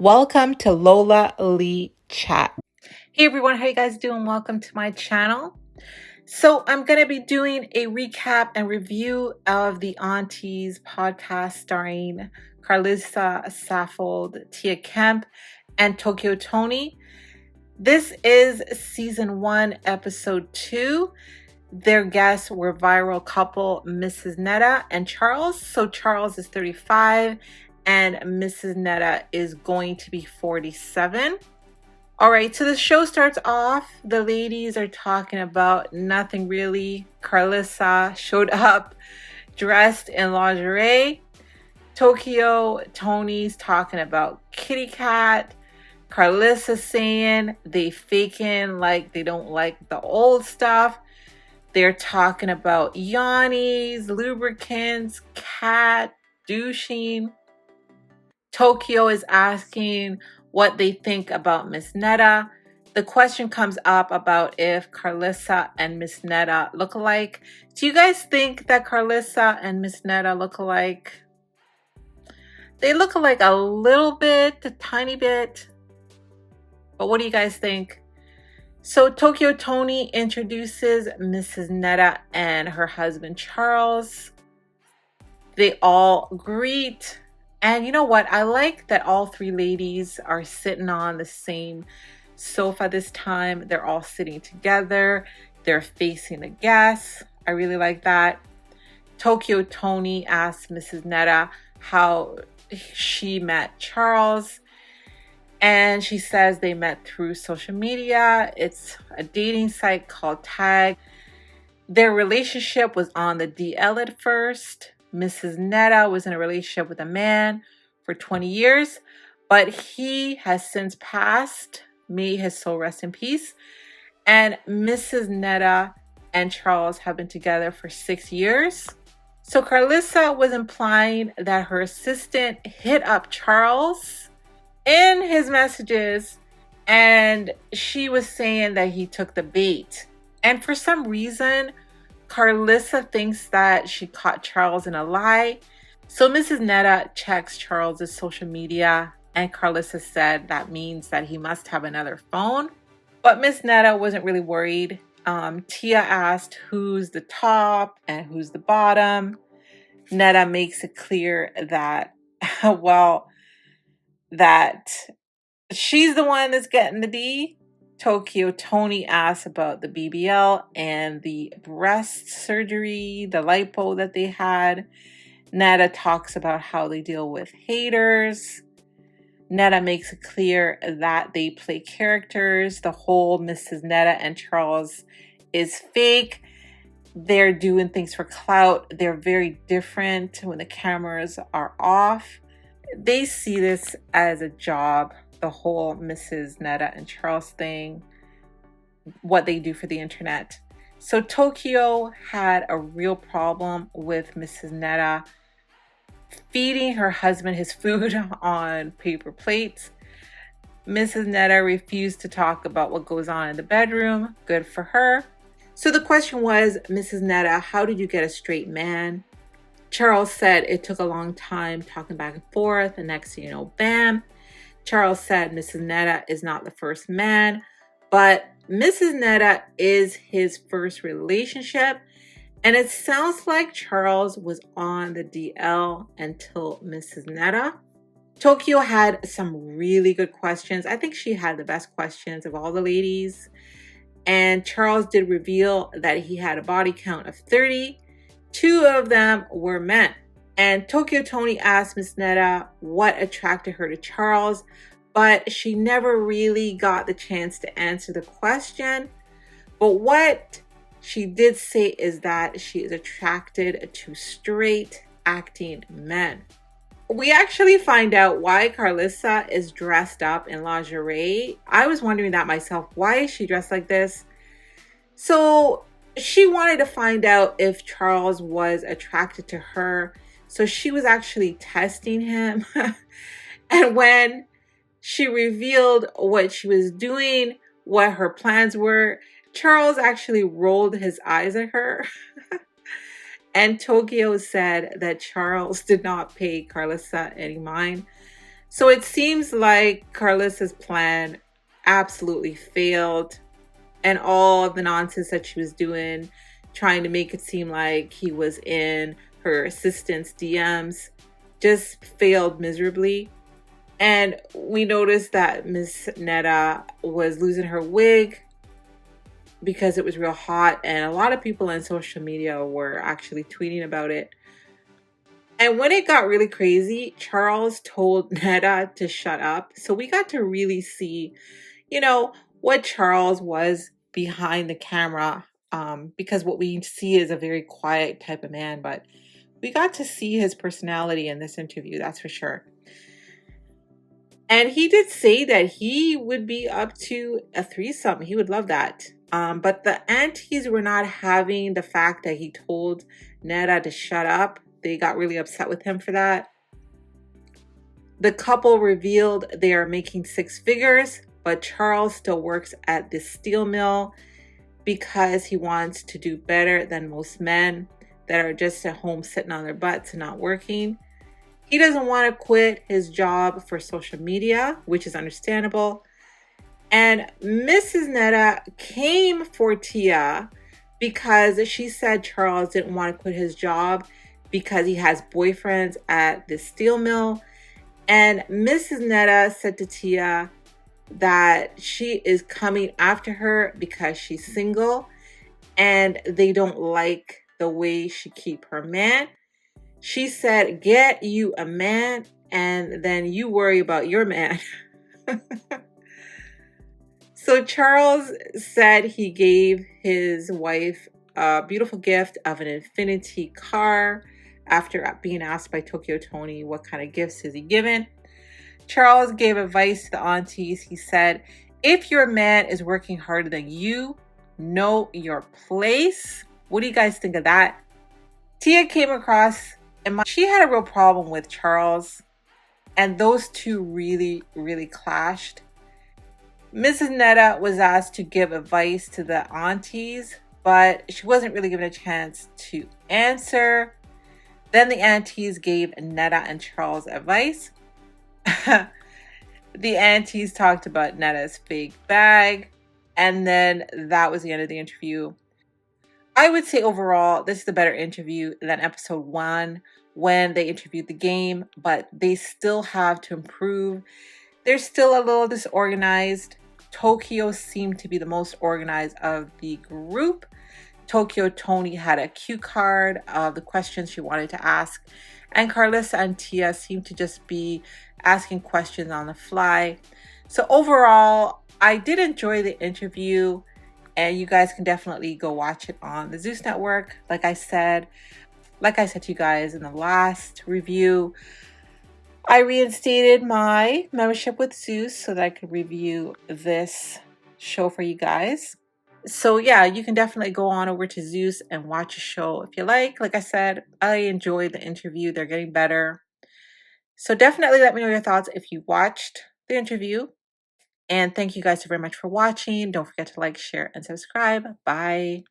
Welcome to Lola Lee Chat. Hey everyone, how you guys doing? Welcome to my channel. So I'm going to be doing a recap and review of the Aunties podcast starring KARLISSA, Saffold, Tia Kemp, and Tokyo Toni. This is season 1, episode 2. Their guests were viral couple Mrs. Netta and Charles. So Charles is 35 and Mrs. Netta is going to be 47. All right, so the show starts off. The ladies are talking about nothing really. KARLISSA showed up dressed in lingerie. Tokyo Toni's talking about kitty cat. KARLISSA saying they faking like they don't like the old stuff. They're talking about yawnies, lubricants, cat, douching. Tokyo is asking what they think about Miss Netta. The question comes up about if KARLISSA and Miss Netta look alike. Do you guys think that KARLISSA and Miss Netta look alike? They look alike a little bit, a tiny bit. But what do you guys think? So Tokyo Toni introduces Mrs. Netta and her husband Charles. They all greet. And you know what? I like that all three ladies are sitting on the same sofa this time. They're all sitting together. They're facing the guests. I really like that. Tokyo Toni asked Mrs. Netta how she met Charles. And she says they met through social media. It's a dating site called Tag. Their relationship was on the DL at first. Mrs. Netta was in a relationship with a man for 20 years, but he has since passed. May his soul rest in peace. And Mrs. Netta and Charles have been together for 6 years. So KARLISSA was implying that her assistant hit up Charles in his messages, and she was saying that he took the bait. And for some reason, KARLISSA thinks that she caught Charles in a lie. So Mrs. Netta checks Charles's social media, and KARLISSA said that means that he must have another phone. But Miss Netta wasn't really worried. Tia asked who's the top and who's the bottom. Netta makes it clear that, well, that she's the one that's getting the D. Tokyo Toni asks about the BBL and the breast surgery, the lipo that they had. Netta talks about how they deal with haters. Netta makes it clear that they play characters. The whole Mrs. Netta and Charles is fake. They're doing things for clout. They're very different when the cameras are off. They see this as a job, the whole Mrs. Netta and Charles thing, what they do for the internet. So Tokyo had a real problem with Mrs. Netta feeding her husband his food on paper plates. Mrs. Netta refused to talk about what goes on in the bedroom. Good for her. So the question was, Mrs. Netta, how did you get a straight man? Charles said it took a long time talking back and forth, and next thing you know, bam. Charles said Mrs. Netta is not the first man, but Mrs. Netta is his first relationship, and it sounds like Charles was on the DL until Mrs. Netta. Tokyo had some really good questions. I think she had the best questions of all the ladies, and Charles did reveal that he had a body count of 30. 2 of them were men. And Tokyo Toni asked Miss Netta what attracted her to Charles, but she never really got the chance to answer the question. But what she did say is that she is attracted to straight acting men. We actually find out why KARLISSA is dressed up in lingerie. I was wondering that myself. Why is she dressed like this? So she wanted to find out if Charles was attracted to her. So she was actually testing him. And when she revealed what she was doing, what her plans were, Charles actually rolled his eyes at her. And Tokyo said that Charles did not pay KARLISSA any mind. So it seems like KARLISSA's plan absolutely failed, and all the nonsense that she was doing, trying to make it seem like he was in her assistant's DMs, just failed miserably. And we noticed that Miss Netta was losing her wig because it was real hot, and a lot of people on social media were actually tweeting about it. And when it got really crazy, Charles told Netta to shut up. So we got to really see, you know, what Charles was behind the camera. Because what we see is a very quiet type of man, but we got to see his personality in this interview, that's for sure. And he did say that he would be up to a threesome. He would love that. But the aunties were not having the fact that he told Netta to shut up. They got really upset with him for that. The couple revealed they are making 6 figures, but Charles still works at the steel mill because he wants to do better than most men that are just at home sitting on their butts and not working. He doesn't want to quit his job for social media, which is understandable. And Mrs. Netta came for Tia because she said Charles didn't want to quit his job because he has boyfriends at the steel mill. And Mrs. Netta said to Tia that she is coming after her because she's single and they don't like the way she keep her man. She said, get you a man and then you worry about your man. So Charles said he gave his wife a beautiful gift of an infinity car after being asked by Tokyo Tony what kind of gifts is he given. Charles gave advice to the aunties. He said, if your man is working harder than you, know your place. What do you guys think of that? Tia came across, and she had a real problem with Charles, and those two really, really clashed. Mrs. Netta was asked to give advice to the aunties, but she wasn't really given a chance to answer. Then the aunties gave Netta and Charles advice. The aunties talked about Netta's fake bag, and then that was the end of the interview. I would say overall, this is a better interview than episode 1 when they interviewed the game, but they still have to improve. They're still a little disorganized. Tokyo seemed to be the most organized of the group. Tokyo Tony had a cue card of the questions she wanted to ask, and KARLISSA and Tia seemed to just be asking questions on the fly. So overall, I did enjoy the interview, and you guys can definitely go watch it on the Zeus Network. Like I said to you guys in the last review, I reinstated my membership with Zeus so that I could review this show for you guys. So yeah, you can definitely go on over to Zeus and watch a show if you like. Like I said, I enjoyed the interview. They're getting better. So definitely let me know your thoughts if you watched the interview. And thank you guys so very much for watching. Don't forget to like, share, and subscribe. Bye.